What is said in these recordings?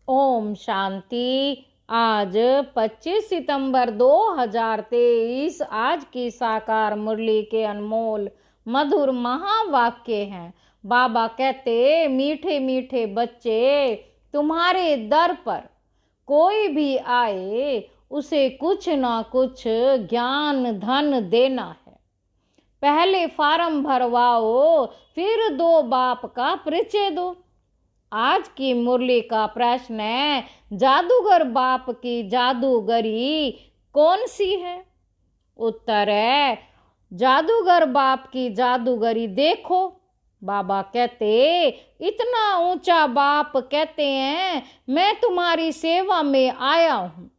ओम शांति। आज 25 सितंबर 2023 आज की साकार मुरली के अनमोल मधुर महावाक्य हैं। बाबा कहते, मीठे मीठे बच्चे, तुम्हारे दर पर कोई भी आए उसे कुछ ना कुछ ज्ञान धन देना है। पहले फार्म भरवाओ, फिर 2 बाप का परिचय दो। आज की मुरली का प्रश्न है, जादूगर बाप की जादूगरी कौन सी है? उत्तर है, जादूगर बाप की जादूगरी देखो। बाबा कहते, इतना ऊंचा बाप कहते हैं, मैं तुम्हारी सेवा में आया हूँ,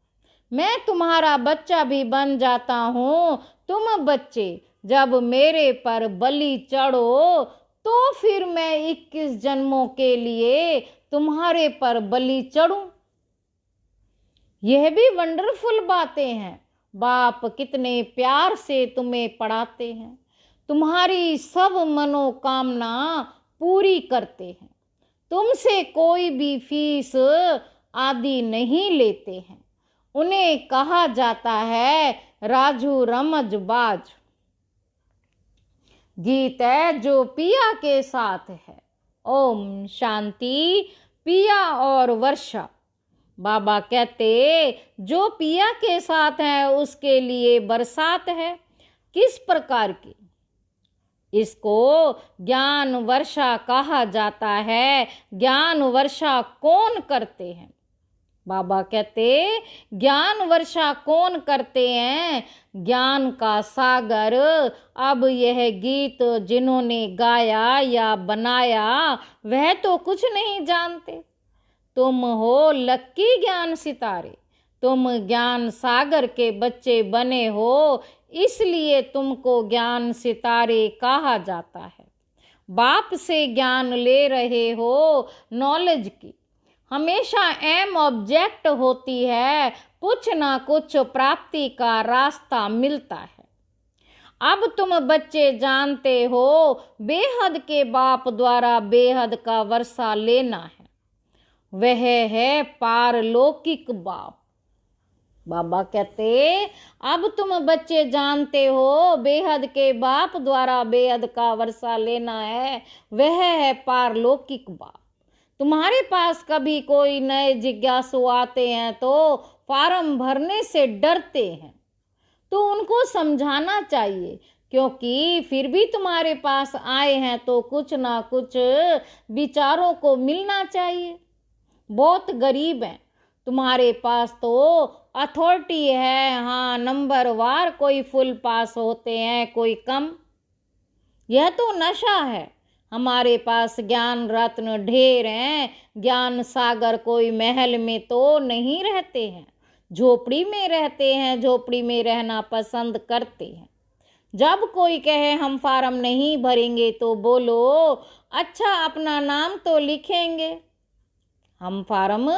मैं तुम्हारा बच्चा भी बन जाता हूँ। तुम बच्चे जब मेरे पर बलि चढ़ो तो फिर मैं 21 जन्मों के लिए तुम्हारे पर बलि चढ़ूं। यह भी वंडरफुल बातें हैं। बाप कितने प्यार से तुम्हें पढ़ाते हैं, तुम्हारी सब मनोकामना पूरी करते हैं, तुमसे कोई भी फीस आदि नहीं लेते हैं। उन्हें कहा जाता है राजू रमजबाज। गीत है जो पिया के साथ है। ओम शांति। पिया और वर्षा। बाबा कहते, जो पिया के साथ है उसके लिए बरसात है। किस प्रकार की? इसको ज्ञान वर्षा कहा जाता है। ज्ञान वर्षा कौन करते हैं? बाबा कहते, ज्ञान वर्षा कौन करते हैं? ज्ञान का सागर। अब यह गीत जिन्होंने गाया या बनाया वह तो कुछ नहीं जानते। तुम हो लक्की ज्ञान सितारे, तुम ज्ञान सागर के बच्चे बने हो, इसलिए तुमको ज्ञान सितारे कहा जाता है। बाप से ज्ञान ले रहे हो, नॉलेज की हमेशा एम ऑब्जेक्ट होती है, कुछ ना कुछ प्राप्ति का रास्ता मिलता है। अब तुम बच्चे जानते हो, बेहद के बाप द्वारा बेहद का वर्षा लेना है, वह है पारलौकिक बाप। बाबा कहते, अब तुम बच्चे जानते हो, बेहद के बाप द्वारा बेहद का वर्षा लेना है, वह है पारलौकिक बाप। तुम्हारे पास कभी कोई नए जिज्ञासु आते हैं तो फॉर्म भरने से डरते हैं, तो उनको समझाना चाहिए, क्योंकि फिर भी तुम्हारे पास आए हैं तो कुछ ना कुछ विचारों को मिलना चाहिए। बहुत गरीब हैं, तुम्हारे पास तो अथॉरिटी है, हाँ नंबर वार कोई फुल पास होते हैं, कोई कम। यह तो नशा है। हमारे पास ज्ञान रत्न ढेर हैं, ज्ञान सागर कोई महल में तो नहीं रहते हैं, झोपड़ी में रहते हैं, झोपड़ी में रहना पसंद करते हैं। जब कोई कहे हम फार्म नहीं भरेंगे तो बोलो, अच्छा अपना नाम तो लिखेंगे। हम फार्म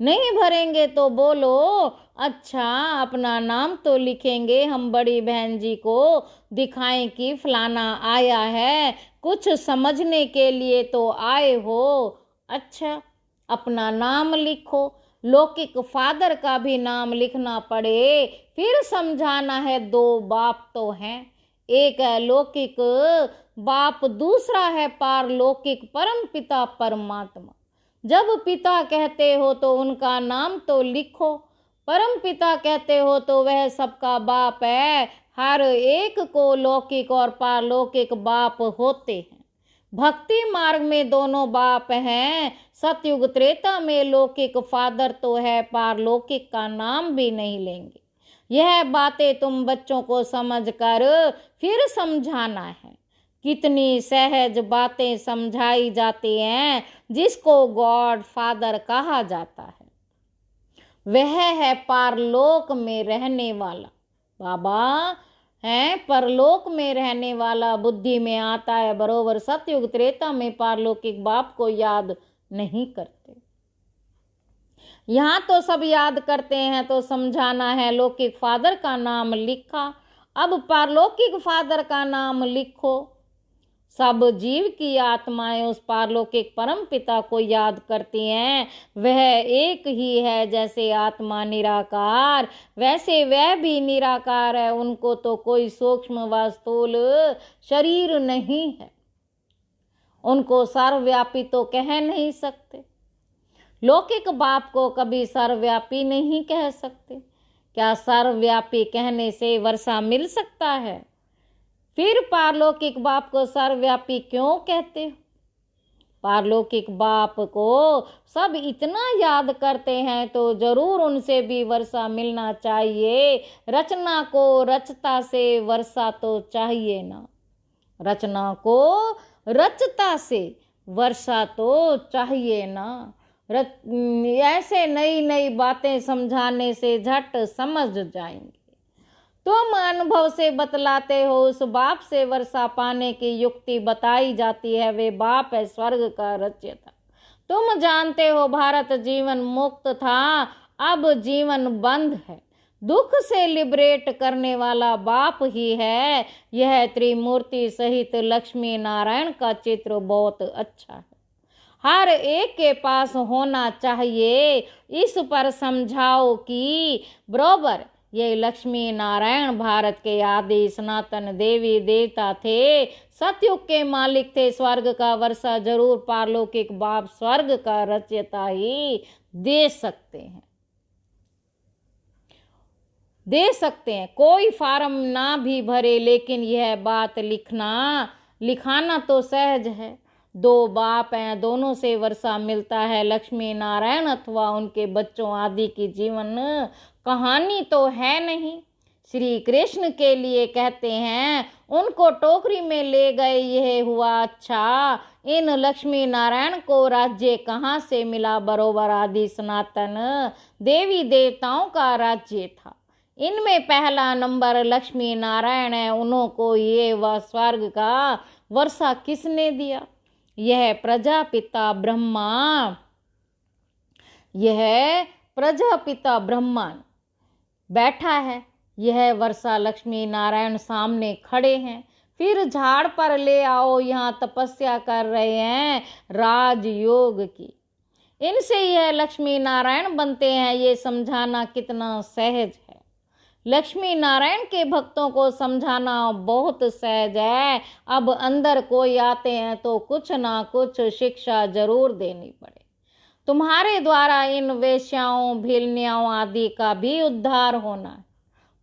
नहीं भरेंगे तो बोलो, अच्छा अपना नाम तो लिखेंगे। हम बड़ी बहन जी को दिखाएं कि फलाना आया है, कुछ समझने के लिए तो आए हो, अच्छा अपना नाम लिखो। लौकिक फादर का भी नाम लिखना पड़े, फिर समझाना है 2 बाप तो हैं, एक है लौकिक बाप, दूसरा है पारलौकिक परम पिता परमात्मा। जब पिता कहते हो तो उनका नाम तो लिखो, परम पिता कहते हो तो वह सबका बाप है। हर एक को लौकिक और पारलौकिक बाप होते हैं। भक्ति मार्ग में दोनों बाप हैं। सतयुग त्रेता में लौकिक फादर तो है, पारलौकिक का नाम भी नहीं लेंगे। यह बातें तुम बच्चों को समझकर फिर समझाना है। कितनी सहज बातें समझाई जाती हैं, जिसको गॉड फादर कहा जाता है, वह है पारलोक में रहने वाला। बाबा है परलोक में रहने वाला, बुद्धि में आता है बरोबर। सतयुग त्रेता में पारलौकिक बाप को याद नहीं करते। यहाँ तो सब याद करते हैं, तो समझाना है लौकिक फादर का नाम लिखा, अब पारलौकिक फादर का नाम लिखो। सब जीव की आत्माएं उस पारलौकिक परम पिता को याद करती हैं। वह एक ही है। जैसे आत्मा निराकार, वैसे वह भी निराकार है। उनको तो कोई सूक्ष्म व स्थूल शरीर नहीं है। उनको सर्वव्यापी तो कह नहीं सकते। लौकिक बाप को कभी सर्वव्यापी नहीं कह सकते। क्या सर्वव्यापी कहने से वर्षा मिल सकता है? फिर पारलौकिक बाप को सर्वव्यापी क्यों कहते हो? पारलौकिक बाप को सब इतना याद करते हैं तो जरूर उनसे भी वर्षा मिलना चाहिए। रचना को रचता से वर्षा तो चाहिए ना। रचना को रचता से वर्षा तो चाहिए ना। ऐसे नई नई बातें समझाने से झट समझ जाएंगे। तुम अनुभव से बतलाते हो। उस बाप से वर्षा पाने की युक्ति बताई जाती है। वे बाप है स्वर्ग का रचयिता। तुम जानते हो भारत जीवन मुक्त था, अब जीवन बंद है। दुख से लिबरेट करने वाला बाप ही है। यह त्रिमूर्ति सहित लक्ष्मी नारायण का चित्र बहुत अच्छा है। हर एक के पास होना चाहिए। इस पर समझाओ कि बरोबर ये लक्ष्मी नारायण भारत के आदि सनातन देवी देवता थे। सतयुग के मालिक थे। स्वर्ग का वर्षा जरूर पारलौकिक बाप स्वर्ग का रचयिता ही दे सकते हैं। कोई फार्म ना भी भरे, लेकिन यह बात लिखाना तो सहज है। दो बाप हैं, दोनों से वर्षा मिलता है। लक्ष्मी नारायण अथवा उनके बच्चों आदि की जीवन कहानी तो है नहीं। श्री कृष्ण के लिए कहते हैं, उनको टोकरी में ले गए, यह हुआ अच्छा। इन लक्ष्मी नारायण को राज्य कहाँ से मिला? बरोबर आदि सनातन देवी देवताओं का राज्य था। इनमें पहला नंबर लक्ष्मी नारायण है। उनको ये व स्वर्ग का वर्षा किसने दिया? यह प्रजापिता ब्रह्मा बैठा है। यह वर्षा लक्ष्मी नारायण सामने खड़े हैं। फिर झाड़ पर ले आओ, यहाँ तपस्या कर रहे हैं राजयोग की। इनसे यह लक्ष्मी नारायण बनते हैं। ये समझाना कितना सहज है। लक्ष्मी नारायण के भक्तों को समझाना बहुत सहज है। अब अंदर कोई आते हैं तो कुछ ना कुछ शिक्षा जरूर देनी पड़े। तुम्हारे द्वारा इन वेश्याओं भिलनियाओं आदि का भी उद्धार होना है,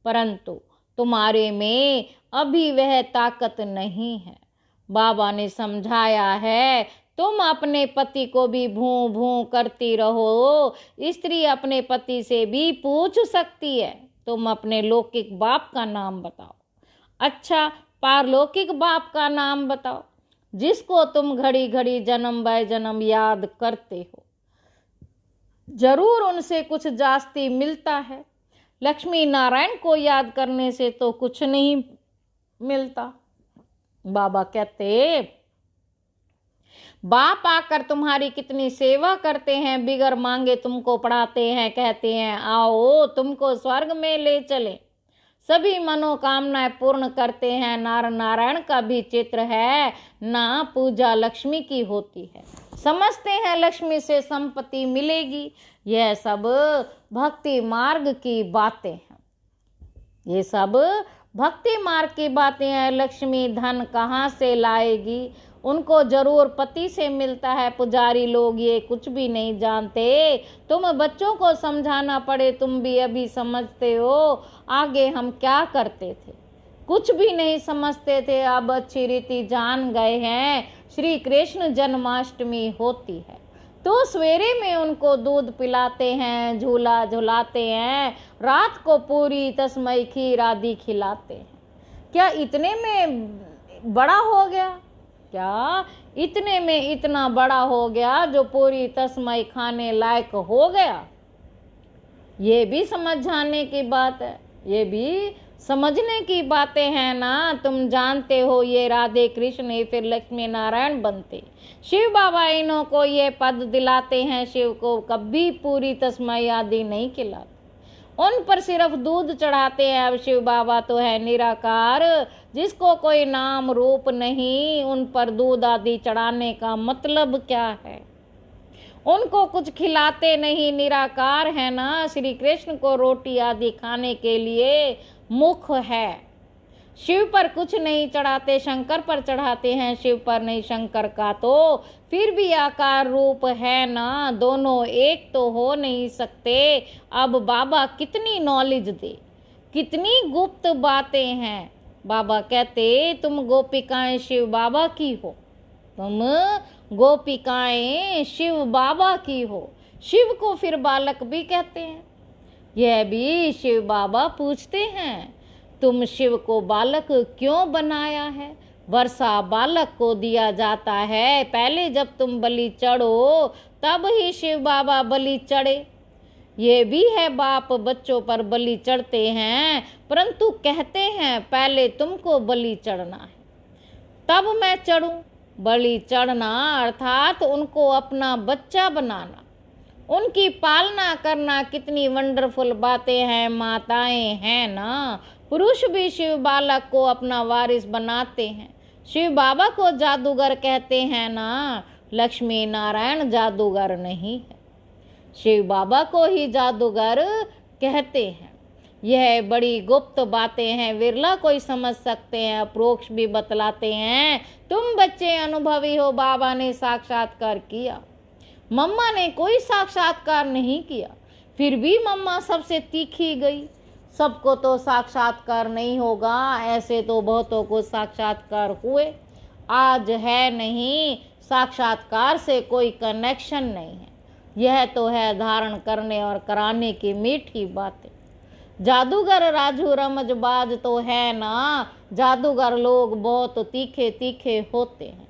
परंतु तुम्हारे में अभी वह ताकत नहीं है। बाबा ने समझाया है, तुम अपने पति को भी भूं भूं करती रहो। स्त्री अपने पति से भी पूछ सकती है, तुम अपने लौकिक बाप का नाम बताओ। अच्छा, पारलौकिक बाप का नाम बताओ, जिसको तुम घड़ी घड़ी जन्म बाय जन्म याद करते हो। जरूर उनसे कुछ जास्ती मिलता है। लक्ष्मी नारायण को याद करने से तो कुछ नहीं मिलता। बाबा कहते, बाप आकर तुम्हारी कितनी सेवा करते हैं, बिगर मांगे तुमको पढ़ाते हैं, कहते हैं आओ तुमको स्वर्ग में ले चले, सभी मनोकामनाएं पूर्ण करते हैं। नारायण का भी चित्र है ना, पूजा लक्ष्मी की होती है। समझते हैं लक्ष्मी से संपत्ति मिलेगी। यह सब भक्ति मार्ग की बातें हैं। ये सब भक्ति मार्ग की बातें हैं। लक्ष्मी धन कहाँ से लाएगी? उनको जरूर पति से मिलता है। पुजारी लोग ये कुछ भी नहीं जानते। तुम बच्चों को समझाना पड़े, तुम भी अभी समझते हो। आगे हम क्या करते थे? कुछ भी नहीं समझते थे, अब अच्छी रीति जान गए हैं। श्री कृष्ण जन्माष्टमी होती है तो सवेरे में उनको दूध पिलाते हैं, झूला झुलाते हैं, रात को पूरी तस्मई खीर आदि खिलाते हैं। क्या इतने में बड़ा हो गया? क्या इतने में इतना बड़ा हो गया जो पूरी तस्मई खाने लायक हो गया? ये भी समझ जाने की बात है, ये भी समझने की बातें हैं ना। तुम जानते हो ये राधे कृष्ण ही फिर लक्ष्मी नारायण बनते। शिव बाबा इन्हों को ये पद दिलाते हैं। शिव को कभी पूरी तस्मई आदि नहीं खिलाते। उन पर सिर्फ दूध चढ़ाते हैं। अब शिव बाबा तो है निराकार, जिसको कोई नाम रूप नहीं, उन पर दूध आदि चढ़ाने का मतलब क्या है? उनको कुछ खिलाते नहीं, निराकार है ना। श्री कृष्ण को रोटी आदि खाने के लिए मुख है। शिव पर कुछ नहीं चढ़ाते, शंकर पर चढ़ाते हैं, शिव पर नहीं। शंकर का तो फिर भी आकार रूप है ना, दोनों एक तो हो नहीं सकते। अब बाबा कितनी नॉलेज दे, कितनी गुप्त बातें हैं। बाबा कहते तुम गोपिकाएं शिव बाबा की हो, तुम गोपिकाएं शिव बाबा की हो। शिव को फिर बालक भी कहते हैं। यह भी शिव बाबा पूछते हैं, तुम शिव को बालक क्यों बनाया है? वर्षा बालक को दिया जाता है। पहले जब तुम बलि चढ़ो तब ही शिव बाबा बलि चढ़े। ये भी है बाप बच्चों पर बलि चढ़ते हैं, परंतु कहते हैं पहले तुमको बलि चढ़ना है तब मैं चढ़ूं। बलि चढ़ना अर्थात उनको अपना बच्चा बनाना, उनकी पालना करना। कितनी वंडरफुल बातें हैं, माताएं हैं ना। पुरुष भी शिव बालक को अपना वारिस बनाते हैं। शिव बाबा को जादूगर कहते हैं ना, लक्ष्मी नारायण जादूगर नहीं है, शिव बाबा को ही जादूगर कहते हैं। यह बड़ी गुप्त बातें हैं, विरला कोई समझ सकते हैं, अप्रोक्ष भी बतलाते हैं। तुम बच्चे अनुभवी हो, बाबा ने साक्षात्कार किया, मम्मा ने कोई साक्षात्कार नहीं किया, फिर भी मम्मा सबसे तीखी गई। सबको तो साक्षात्कार नहीं होगा, ऐसे तो बहुतों को साक्षात्कार हुए, आज है नहीं। साक्षात्कार से कोई कनेक्शन नहीं है, यह तो है धारण करने और कराने की मीठी बातें। जादूगर राजू रमजबाज तो है ना, जादूगर लोग बहुत तीखे तीखे होते हैं।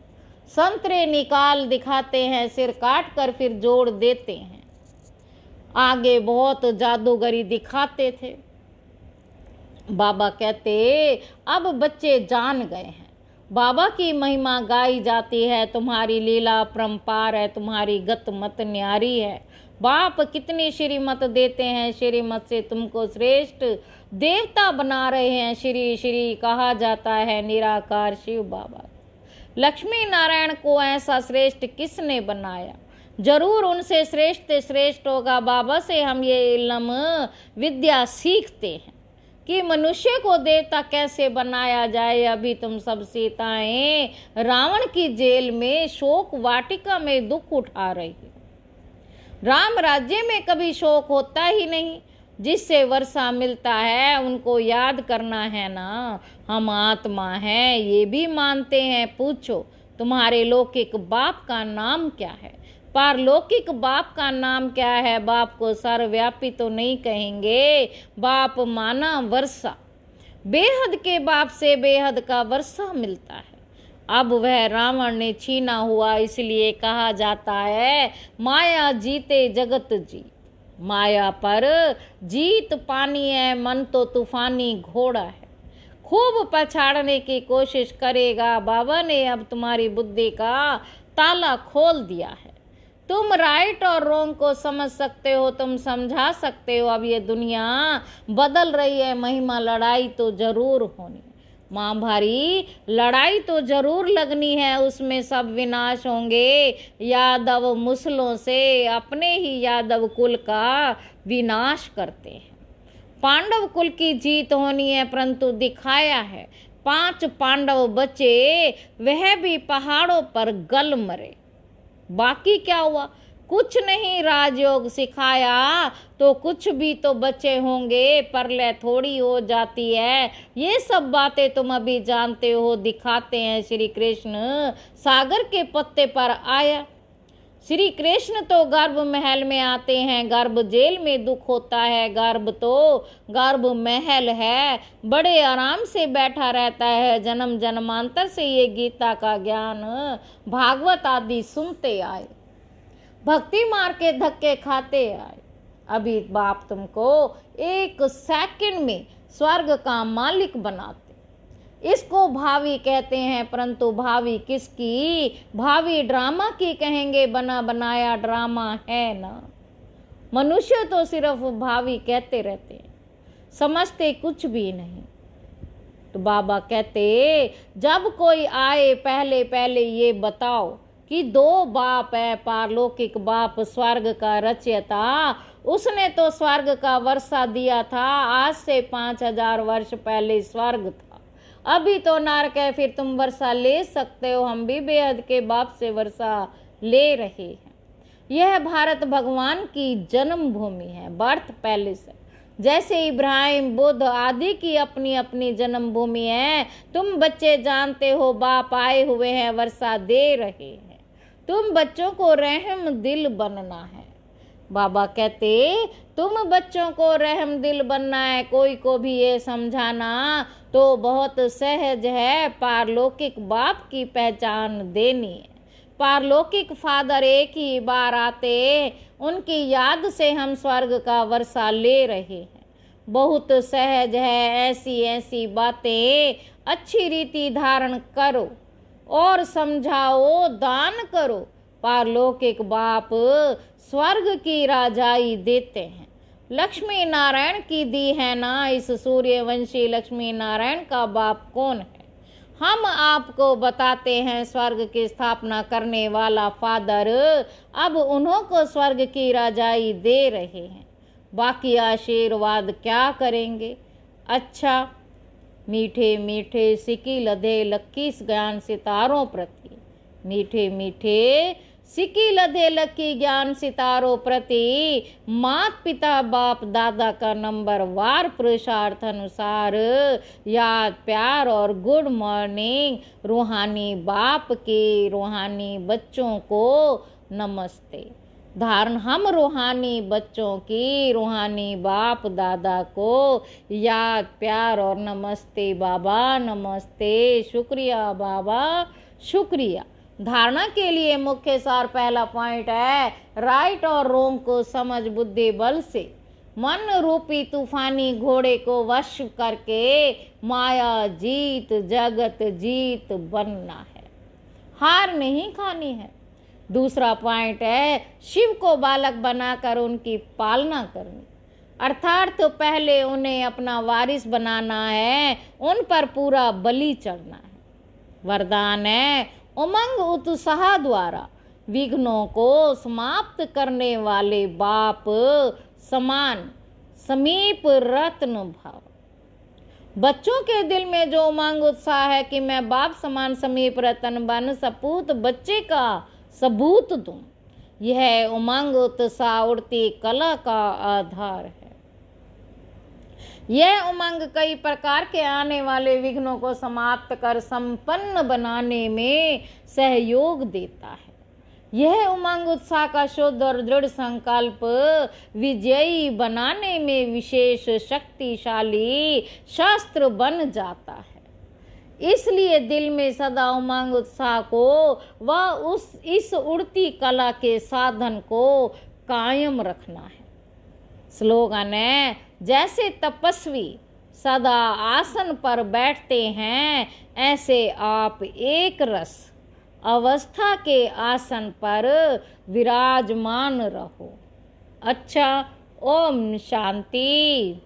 संतरे निकाल दिखाते हैं, सिर काट कर फिर जोड़ देते हैं। आगे बहुत जादूगरी दिखाते थे। बाबा कहते अब बच्चे जान गए हैं, बाबा की महिमा गाई जाती है, तुम्हारी लीला अपरंपार है, तुम्हारी गत मत न्यारी है। बाप कितनी श्रीमत देते हैं, श्रीमत से तुमको श्रेष्ठ देवता बना रहे हैं। श्री श्री कहा जाता है निराकार शिव बाबा। लक्ष्मी नारायण को ऐसा श्रेष्ठ किसने बनाया? जरूर उनसे श्रेष्ठ श्रेष्ठ होगा। बाबा से हम ये इल्म विद्या सीखते हैं कि मनुष्य को देवता कैसे बनाया जाए। अभी तुम सब सीताएं रावण की जेल में शोक वाटिका में दुख उठा रही है। राम राज्य में कभी शोक होता ही नहीं, जिससे वर्षा मिलता है उनको याद करना है ना। हम आत्मा हैं ये भी मानते हैं। पूछो तुम्हारे लौकिक बाप का नाम क्या है, पारलौकिक बाप का नाम क्या है? बाप को सर्वव्यापी तो नहीं कहेंगे, बाप माना वर्षा। बेहद के बाप से बेहद का वर्षा मिलता है। अब वह रावण ने छीना हुआ, इसलिए कहा जाता है माया जीते जगत जीत। माया पर जीत पानी है, मन तो तूफानी घोड़ा है, खूब पछाड़ने की कोशिश करेगा। बाबा ने अब तुम्हारी बुद्धि का ताला खोल दिया है, तुम राइट और रॉन्ग को समझ सकते हो, तुम समझा सकते हो। अब ये दुनिया बदल रही है, महिमा लड़ाई तो जरूर होनी, माँ भारी लड़ाई तो जरूर लगनी है, उसमें सब विनाश होंगे। यादव मुसलों से अपने ही यादव कुल का विनाश करते हैं। पांडव कुल की जीत होनी है, परंतु दिखाया है 5 पांडव बचे, वह भी पहाड़ों पर गल मरे। बाकी क्या हुआ? कुछ नहीं। राजयोग सिखाया तो कुछ भी तो बचे होंगे, परलय थोड़ी हो जाती है। ये सब बातें तुम अभी जानते हो, दिखाते हैं। श्री कृष्ण सागर के पत्ते पर आया। श्री कृष्ण तो गर्भ महल में आते हैं, गर्भ जेल में दुख होता है, गर्भ तो गर्भ महल है, बड़े आराम से बैठा रहता है। जन्म जन्मांतर से ये गीता का ज्ञान भागवत आदि सुनते आए, भक्ति मार के धक्के खाते आए। अभी बाप तुमको 1 सेकंड में स्वर्ग का मालिक बनाते। इसको भावी कहते हैं, परंतु भावी किसकी? भावी ड्रामा की कहेंगे, बना बनाया ड्रामा है ना। मनुष्य तो सिर्फ भावी कहते रहते हैं, समझते कुछ भी नहीं। तो बाबा कहते, जब कोई आए पहले पहले ये बताओ कि दो बाप है, पारलौकिक बाप स्वर्ग का रचयिता, उसने तो स्वर्ग का वर्षा दिया था, आज से 5000 वर्ष पहले स्वर्ग था, अभी तो नरक है, फिर तुम वर्षा ले सकते हो, हम भी बेहद के बाप से वर्षा ले रहे हैं। यह भारत भगवान की जन्मभूमि है, बर्थ पैलेस है। जैसे इब्राहिम, बुद्ध आदि की अपनी अपनी जन्मभूमि है। तुम बच्चे जानते हो बाप आए हुए हैं, वर्षा दे रहे हैं, तुम बच्चों को रहम दिल बनना है। बाबा कहते, तुम बच्चों को रहम दिल बनना है, कोई को भी ये समझाना तो बहुत सहज है, पारलौकिक बाप की पहचान देनी है। पारलौकिक फादर एक ही बार आते, उनकी याद से हम स्वर्ग का वर्षा ले रहे हैं। बहुत सहज है, ऐसी ऐसी बातें अच्छी रीति धारण करो और समझाओ, दान करो। पारलौकिक बाप स्वर्ग की राजाई देते हैं। लक्ष्मी नारायण की दी है ना, इस सूर्यवंशी लक्ष्मी नारायण का बाप कौन है? हम आपको बताते हैं, स्वर्ग की स्थापना करने वाला फादर अब उन्हों को स्वर्ग की राजाई दे रहे हैं। बाकी आशीर्वाद क्या करेंगे? अच्छा, मीठे मीठे सिक्की लधे लक्की ज्ञान सितारों प्रति, मीठे मीठे सिक्की लधे लक्की ज्ञान सितारों प्रति, मात पिता बाप दादा का नंबर वार पुरुषार्थ अनुसार याद प्यार और गुड मॉर्निंग। रूहानी बाप के रूहानी बच्चों को नमस्ते। धारण हम रूहानी बच्चों की रूहानी बाप दादा को याद प्यार और नमस्ते बाबा, नमस्ते, शुक्रिया बाबा, शुक्रिया। धारणा के लिए मुख्य सार पहला पॉइंट है, राइट और रोंग को समझ बुद्धि बल से मन रूपी तूफानी घोड़े को वश करके माया जीत जगत जीत बनना है, हार नहीं खानी है। दूसरा पॉइंट है, शिव को बालक बनाकर उनकी पालना करनी, अर्थात तो पहले उन्हें अपना वारिस बनाना है, उन पर पूरा बलि चढ़ना है। वरदान है, उमंग उत्साह द्वारा विघ्नों को समाप्त करने वाले बाप समान समीप रत्न भाव। बच्चों के दिल में जो उमंग उत्साह है कि मैं बाप समान समीप रत्न बन सपूत बच्चे का सबूत दूं, यह उमंग उत्साह उड़ती कला का आधार है। यह उमंग कई प्रकार के आने वाले विघ्नों को समाप्त कर संपन्न बनाने में सहयोग देता है। यह उमंग उत्साह का शुद्ध और दृढ़ संकल्प विजयी बनाने में विशेष शक्तिशाली शास्त्र बन जाता है। इसलिए दिल में सदा उमंग उत्साह को व इस उड़ती कला के साधन को कायम रखना है। स्लोगन है, जैसे तपस्वी सदा आसन पर बैठते हैं, ऐसे आप एक रस अवस्था के आसन पर विराजमान रहो। अच्छा, ओम शांति।